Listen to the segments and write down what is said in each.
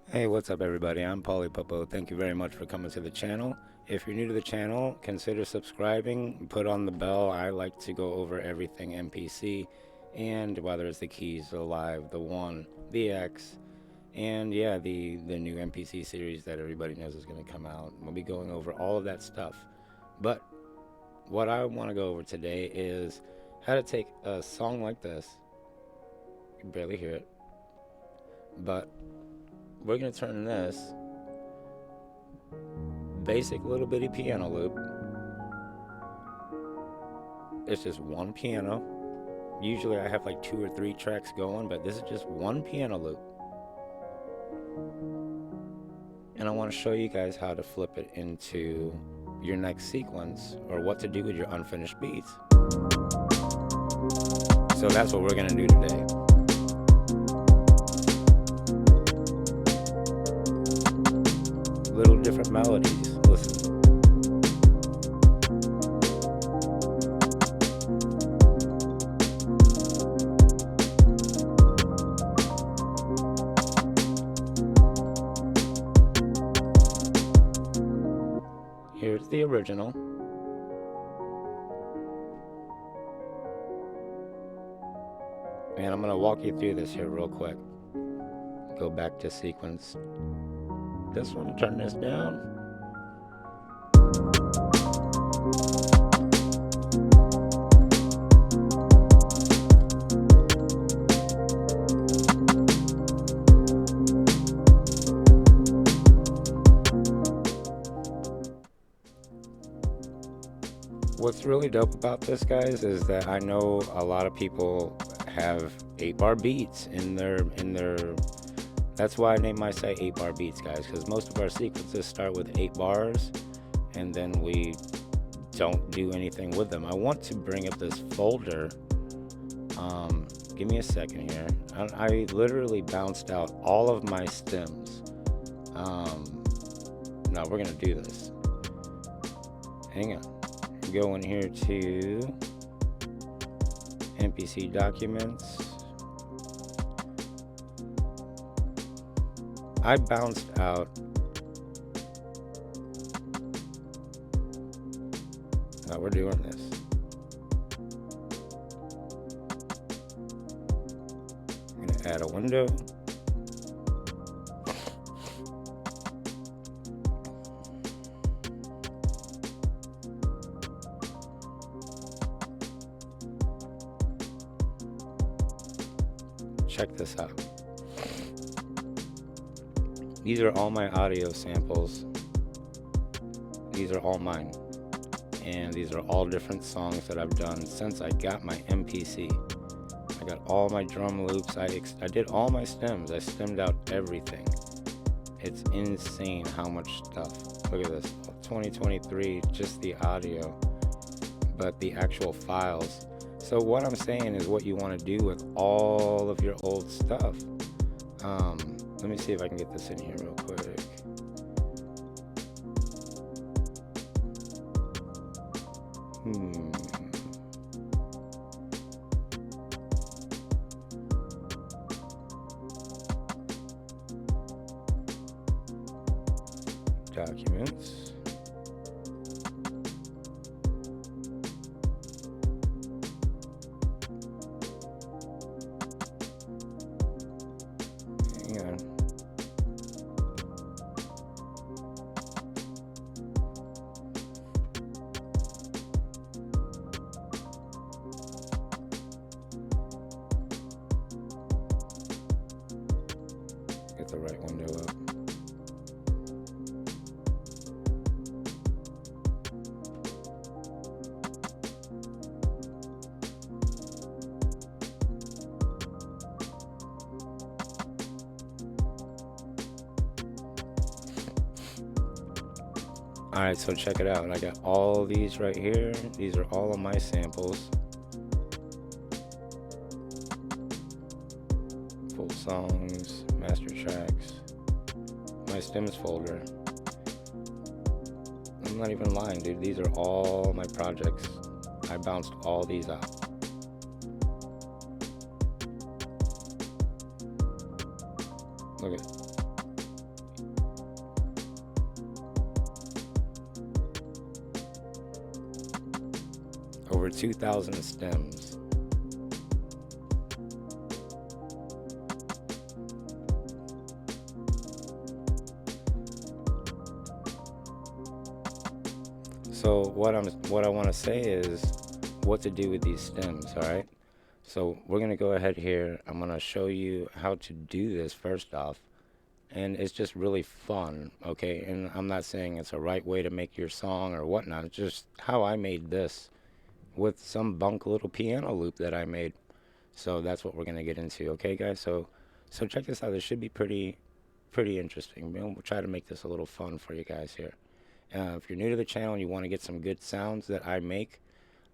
Hey, what's up everybody? I'm Polipopo. Thank you very much for coming to the channel. If you're new to the channel, consider subscribing, put on the bell. I like to go over everything MPC, and whether it's the keys, the live, the one, the X, and yeah, the new MPC series that everybody knows is going to come out. We'll be going over all of that stuff. But what I want to go over today is how to take a song like this. You can barely hear it, but we're going to turn this basic little bitty piano loop. It's just one piano. Usually I have like 2 or 3 tracks going, but this is just one piano loop. And I want to show you guys how to flip it into your next sequence, or what to do with your unfinished beats. So that's what we're going to do today. Little different melodies. Listen. Here's the original. And I'm going to walk you through this here real quick. Go back to sequence. This one, turn this down. What's really dope about this, guys, is that I know a lot of people have 8-bar beats in their that's why I named my site 8-bar beats, guys, because most of our sequences start with 8 bars and then we don't do anything with them. I want to bring up this folder. Give me a second here. I literally bounced out all of my stems. No, we're gonna do this. Hang on. Go in here to MPC documents. I bounced out. No, we're doing this. I'm gonna add a window. Check this out. These are all my audio samples. These are all mine. And these are all different songs that I've done since I got my MPC. I got all my drum loops. I did all my stems. I stemmed out everything. It's insane how much stuff. Look at this. 2023, just the audio. But the actual files. So what I'm saying is what you want to do with all of your old stuff. Let me see if I can get this in here real quick. Documents. Hang on. Get the right window up. Alright, so check it out. I got all these right here. These are all of my samples. Full songs, master tracks, my stems folder. I'm not even lying, dude. These are all my projects. I bounced all these out. Look at it. over 2,000 stems. So what I want to say is what to do with these stems, all right? So we're going to go ahead here. I'm going to show you how to do this first off. And it's just really fun, okay? And I'm not saying it's a right way to make your song or whatnot. It's just how I made this with some bunk little piano loop that I made. So that's what we're going to get into, okay, guys? So check this out. This should be pretty interesting. We'll try to make this a little fun for you guys here. If you're new to the channel and you want to get some good sounds that I make,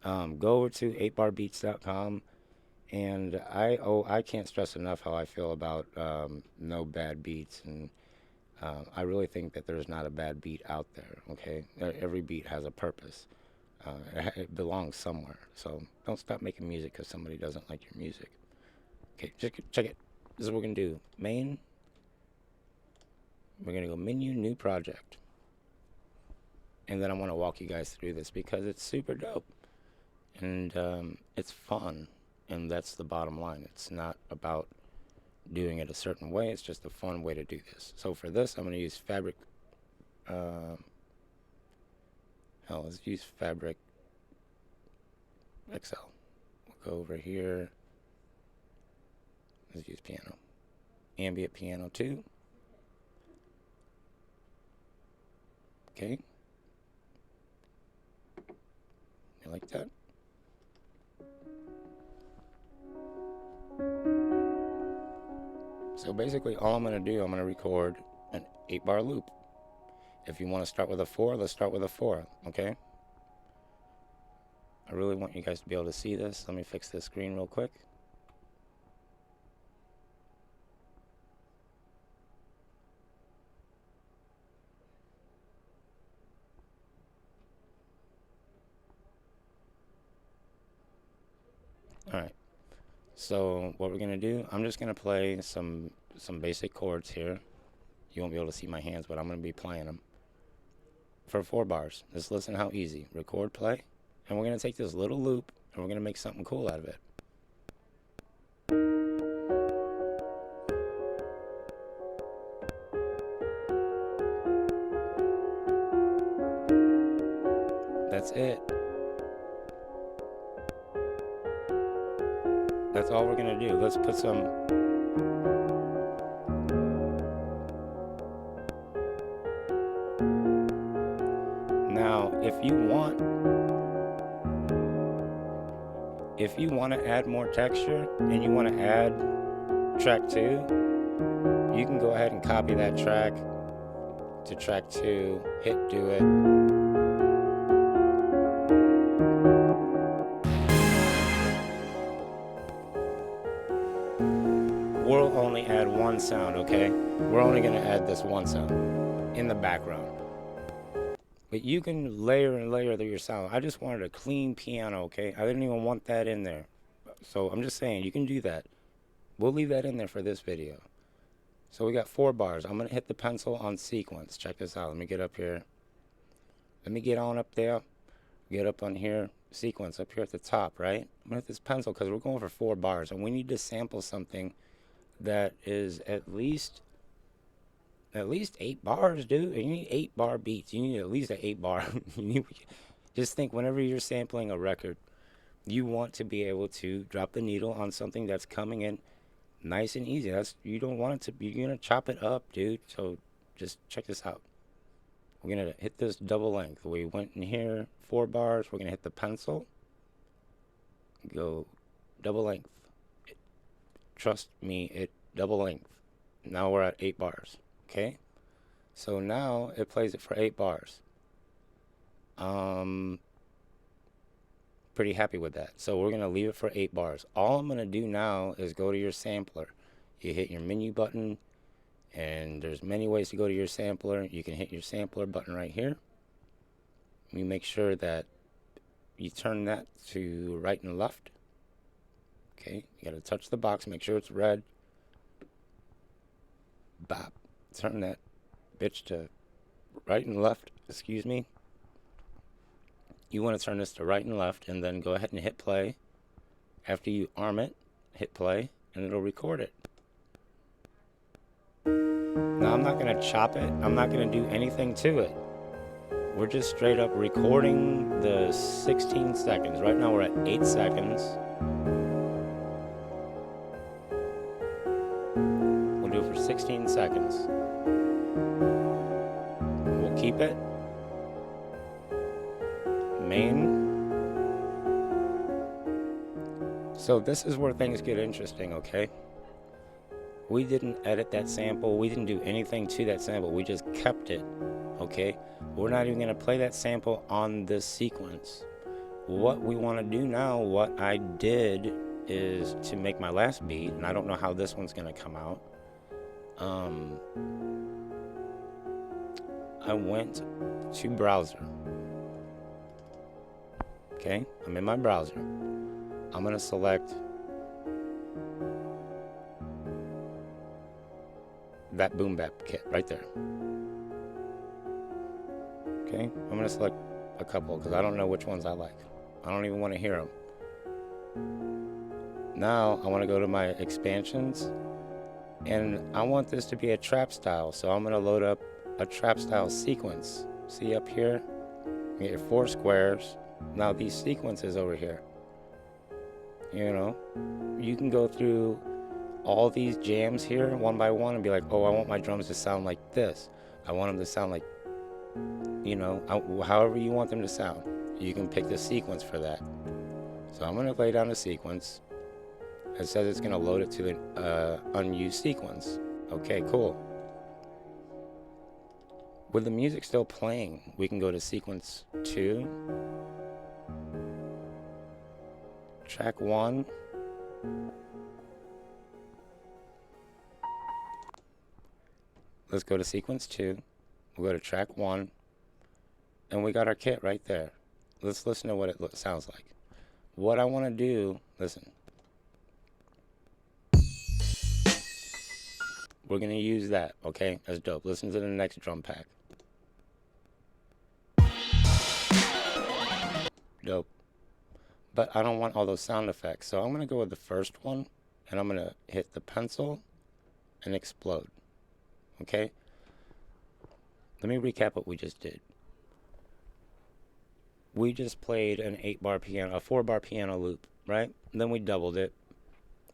go over to 8barbeats.com. And I can't stress enough how I feel about no bad beats. And I really think that there's not a bad beat out there, okay? Every beat has a purpose. It belongs somewhere. So don't stop making music because somebody doesn't like your music. Okay, check it. This is what we're going to do. Main. We're going to go menu, new project. And then I want to walk you guys through this because it's super dope. And it's fun. And that's the bottom line. It's not about doing it a certain way. It's just a fun way to do this. So for this, I'm going to use Fabric. Let's use Fabric XL. We'll go over here. Let's use piano. Ambient piano 2. Okay. You like that? So basically all I'm going to do, I'm going to record an 8-bar loop. If you want to start with a 4, let's start with a 4, okay? I really want you guys to be able to see this. Let me fix this screen real quick. Alright, so what we're going to do, I'm just going to play some basic chords here. You won't be able to see my hands, but I'm going to be playing them for 4 bars. Just listen how easy. Record, play, and we're going to take this little loop and we're going to make something cool out of it. That's it. That's all we're going to do. Let's put some... Now, if you want to add more texture and you want to add track 2, you can go ahead and copy that track to track 2, hit do it. We'll only add one sound, okay? We're only going to add this one sound in the background. But you can layer and layer your sound. I just wanted a clean piano, okay? I didn't even want that in there. So I'm just saying, you can do that. We'll leave that in there for this video. So we got 4 bars. I'm going to hit the pencil on sequence. Check this out. Let me get up here. Let me get on up there. Get up on here. Sequence up here at the top, right? I'm going to hit this pencil because we're going for 4 bars. And we need to sample something that is at least 8 bars, dude. You need 8-bar beats. You need at least an 8-bar. Just think, whenever you're sampling a record, you want to be able to drop the needle on something that's coming in nice and easy. You don't want it to be, you're gonna chop it up, dude. So just check this out. We're gonna hit this double length. We went in here 4 bars. We're gonna hit the pencil. Go double length. Trust me, it double length. Now we're at 8 bars. Okay, so now it plays it for 8 bars. Pretty happy with that. So we're gonna leave it for 8 bars. All I'm gonna do now is go to your sampler. You hit your menu button, and there's many ways to go to your sampler. You can hit your sampler button right here. You make sure that you turn that to right and left. Okay, you gotta touch the box, make sure it's red. Bop. Turn that bitch to right and left, excuse me. you want to turn this to right and left, and then go ahead and hit play. After you arm it, hit play, and it'll record it. Now I'm not going to chop it. I'm not going to do anything to it. We're just straight up recording the 16 seconds. Right now we're at 8 seconds. We'll do it for 16 seconds. We'll keep it. Main. So this is where things get interesting, okay? We didn't edit that sample. We didn't do anything to that sample. We just kept it, okay? We're not even gonna play that sample on this sequence. What we wanna do now, what I did is to make my last beat, and I don't know how this one's gonna come out. I went to browser. Okay, I'm in my browser. I'm gonna select that boom bap kit right there. Okay, I'm gonna select a couple because I don't know which ones I like. I don't even want to hear them. Now I want to go to my expansions, and I want this to be a trap style, so I'm gonna load up a trap style sequence. See up here, you get your 4 squares. Now these sequences over here, you know, you can go through all these jams here one by one and be like, oh, I want my drums to sound like this. I want them to sound like, you know, however you want them to sound. You can pick the sequence for that. So I'm gonna lay down a sequence. It says it's gonna load it to an unused sequence. Okay, cool. With the music still playing, we can go to sequence 2, track 1. Let's go to sequence 2. We'll go to track 1, and we got our kit right there. Let's listen to what it sounds like. What I want to do, listen. We're going to use that, okay? That's dope. Listen to the next drum pack. Dope. But I don't want all those sound effects, so I'm going to go with the first one, and I'm going to hit the pencil and explode. Okay? Let me recap what we just did. We just played an 8-bar piano, a 4-bar piano loop, right? And then we doubled it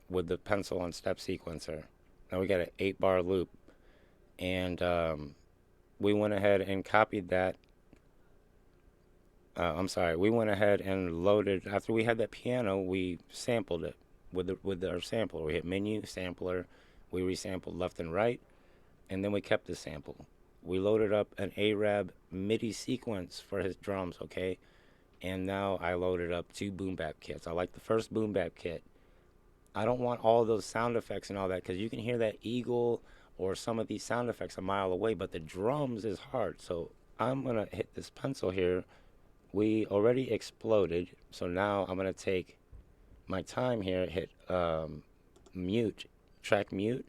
with the pencil and step sequencer. Now we got an 8-bar loop, and we went ahead and copied that. We went ahead and loaded, after we had that piano, we sampled it with our sampler. We hit menu, sampler, we resampled left and right, and then we kept the sample. We loaded up an Arab MIDI sequence for his drums, okay? And now I loaded up 2 boom bap kits. I like the first boom bap kit. I don't want all those sound effects and all that, because you can hear that eagle or some of these sound effects a mile away, but the drums is hard. So I'm gonna hit this pencil here. We already exploded, so now I'm gonna take my time here, hit mute, track mute,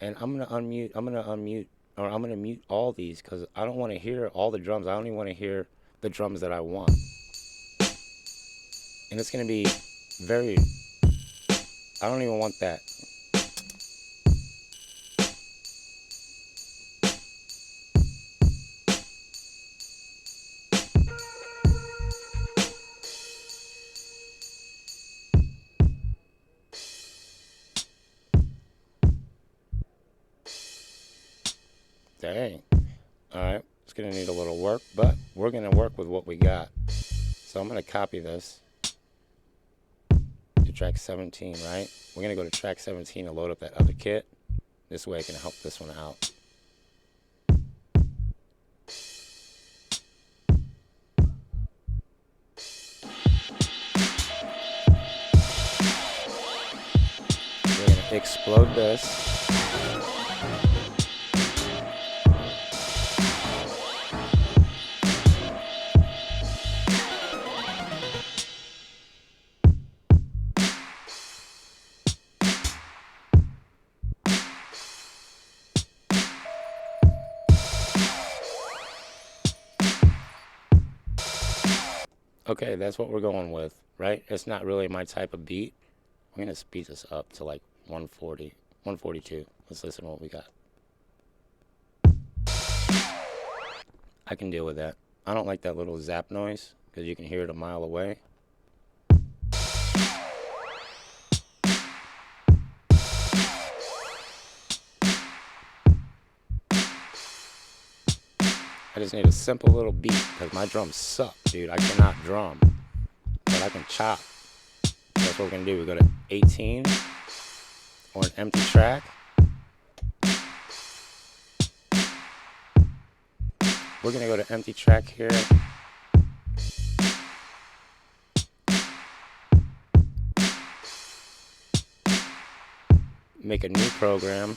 and I'm gonna mute all these, because I don't want to hear all the drums. I only want to hear the drums that I want. And it's gonna be very, I don't even want that. Dang. Alright, it's going to need a little work, but we're going to work with what we got. So I'm going to copy this to track 17, right? We're going to go to track 17 and load up that other kit. This way I can help this one out. We're going to explode this. Okay, that's what we're going with, right? It's not really my type of beat. I'm gonna speed this up to like 140, 142. Let's listen to what we got. I can deal with that. I don't like that little zap noise because you can hear it a mile away. I just need a simple little beat because my drums suck, dude. I cannot drum, but I can chop. That's what we're gonna do. We go to 18 or an empty track. We're gonna go to empty track here. Make a new program.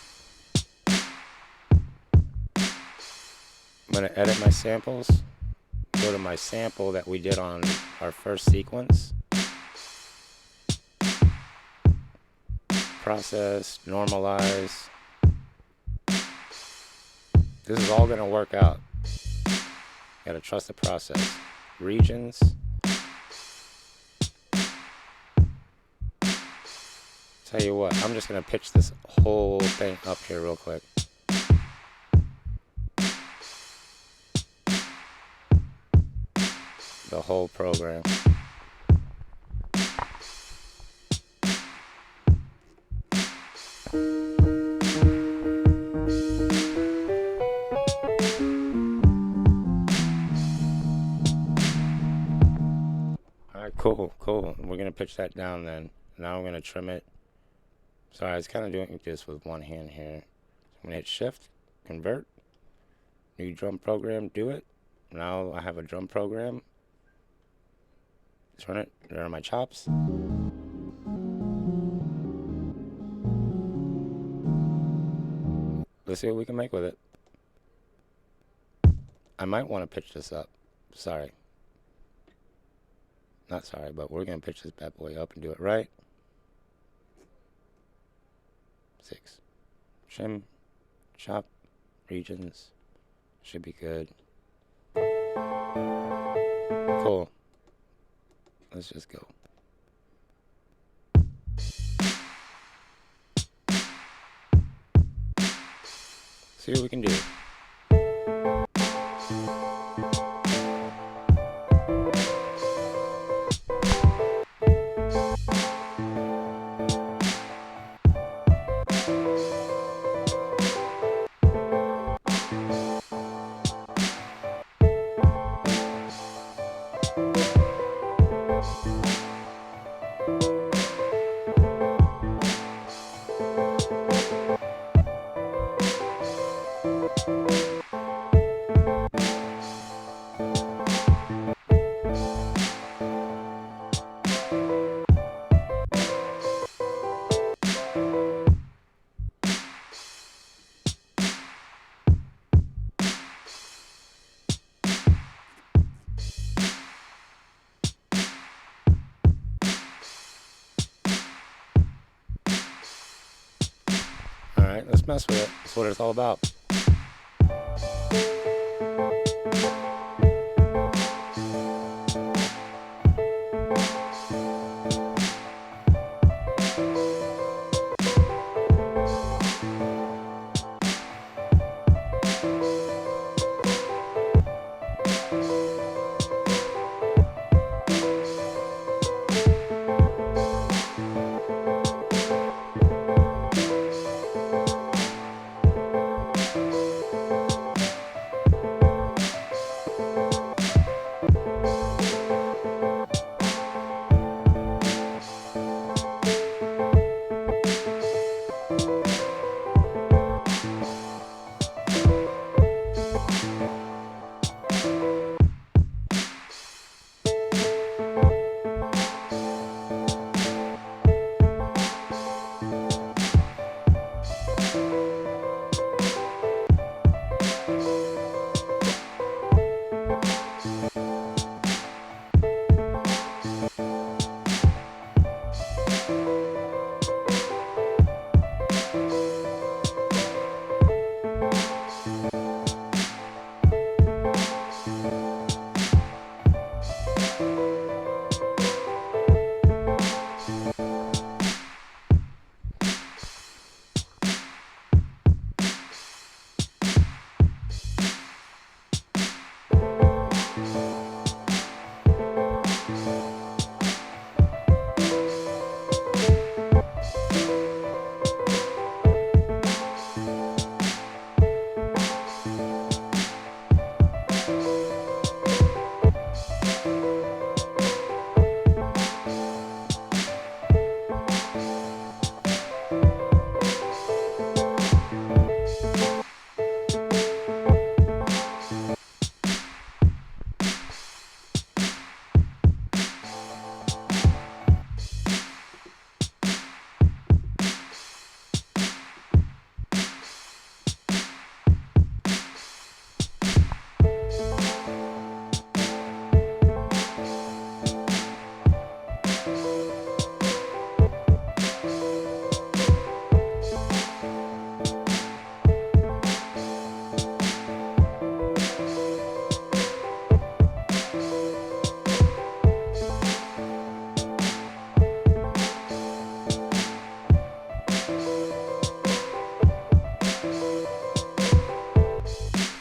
I'm gonna edit my samples. Go to my sample that we did on our first sequence. Process, normalize. This is all gonna work out. Gotta trust the process. Regions. Tell you what, I'm just gonna pitch this whole thing up here real quick. The whole program. Alright, cool. We're gonna pitch that down then. Now I'm gonna trim it. Sorry, I was kind of doing this with one hand here. I'm gonna hit shift, convert, new drum program, do it. Now I have a drum program. Turn it, there are my chops. Let's see what we can make with it. I might want to pitch this up. Sorry. Not sorry, but we're gonna pitch this bad boy up and do it right. 6. Trim, chop, regions. Should be good. Cool. Let's just go. See what we can do. Alright, let's mess with it. That's what it's all about.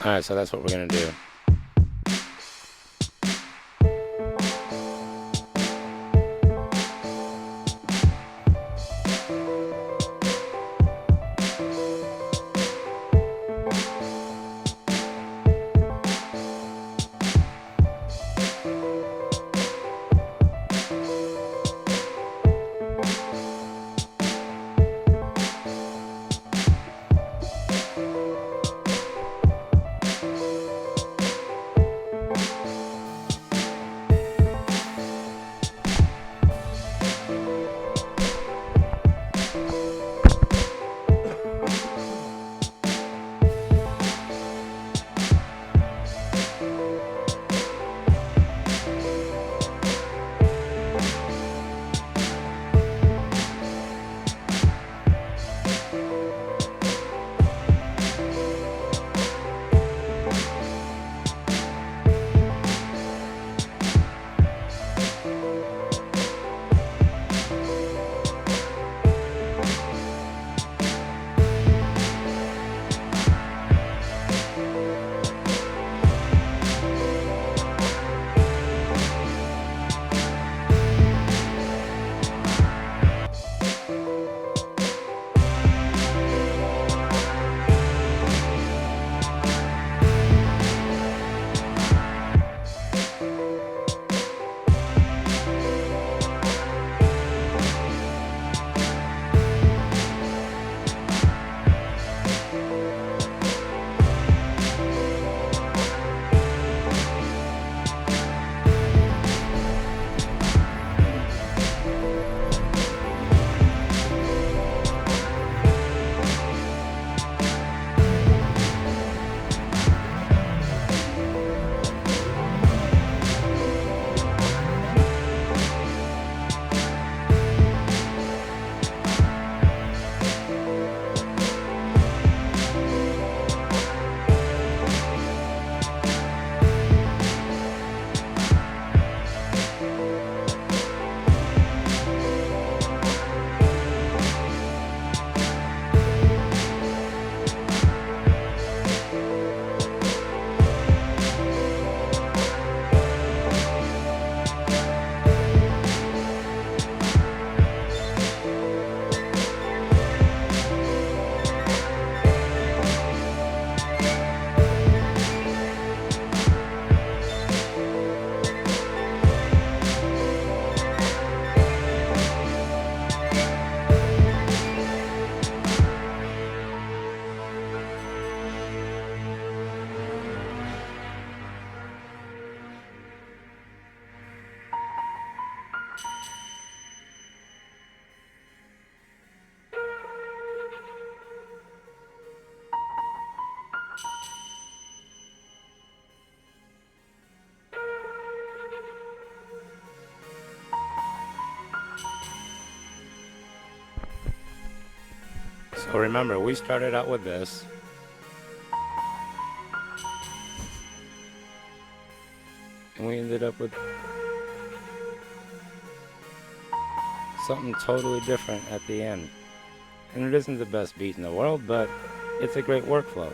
Alright, so that's what we're gonna do. So remember, we started out with this. And we ended up with something totally different at the end. And it isn't the best beat in the world, but it's a great workflow.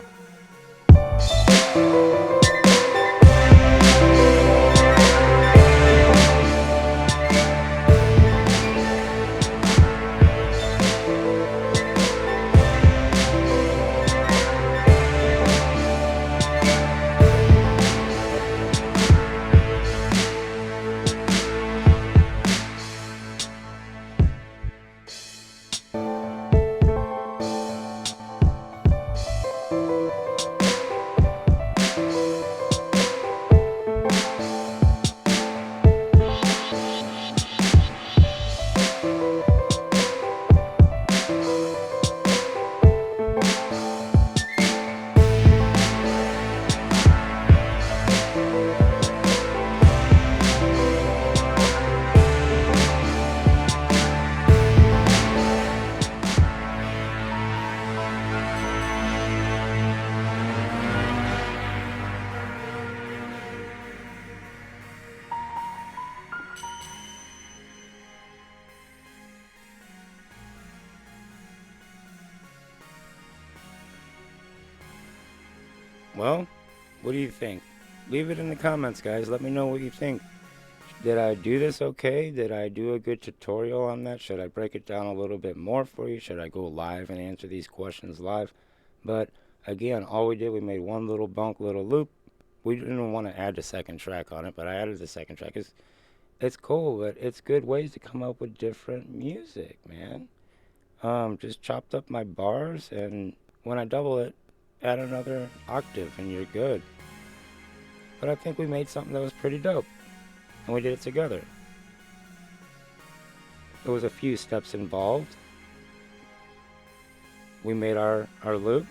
Well, What do you think? Leave it in the comments, guys. Let me know what you think. Did I do this okay? Did I do a good tutorial on that? Should I break it down a little bit more for you? Should I go live and answer these questions live? But again, all we did, we made one little bunk, little loop. We didn't want to add the second track on it, but I added the second track. It's cool, but it's good ways to come up with different music, man. Just chopped up my bars, and when I double it, add another octave, and you're good. But I think we made something that was pretty dope, and we did it together. There was a few steps involved. We made our loop.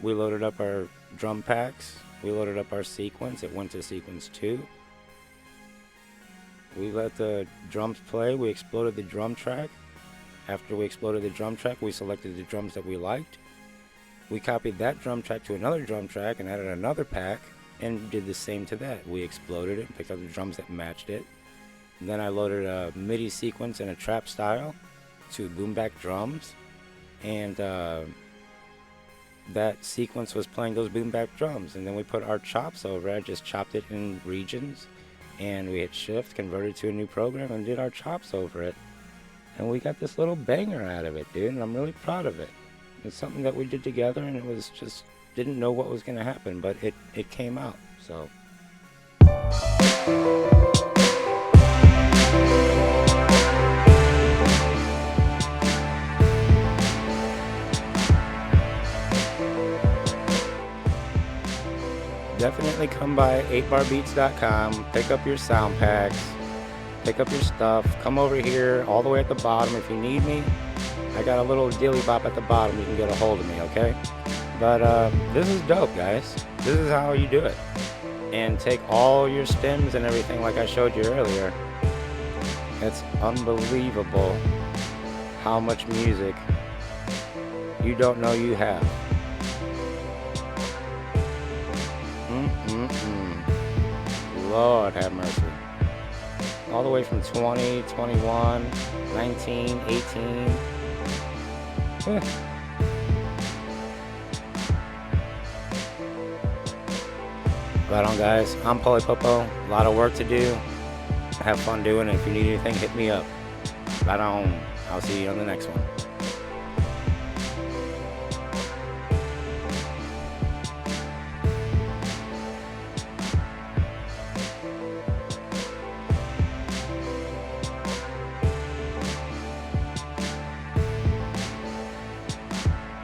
We loaded up our drum packs. We loaded up our sequence. It went to sequence 2. We let the drums play. We exploded the drum track. After we exploded the drum track, we selected the drums that we liked. We copied that drum track to another drum track and added another pack and did the same to that. We exploded it and picked up the drums that matched it. And then I loaded a MIDI sequence in a trap style to boom back drums, and that sequence was playing those boom back drums. And then we put our chops over it. I just chopped it in regions, and we hit shift, converted to a new program, and did our chops over it. And we got this little banger out of it, dude, and I'm really proud of it. It's something that we did together, and it was just, didn't know what was going to happen, but it came out, so. Definitely come by 8barbeats.com, pick up your sound packs, pick up your stuff, come over here all the way at the bottom if you need me. I got a little dilly bop at the bottom, you can get a hold of me, okay? But this is dope, guys. This is how you do it. And take all your stems and everything like I showed you earlier. It's unbelievable how much music you don't know you have. Lord have mercy. All the way from 20, 21, 19, 18. Right on, guys. I'm Polipopo. A lot of work to do. Have fun doing it. If you need anything, hit me up. Right on. I'll see you on the next one.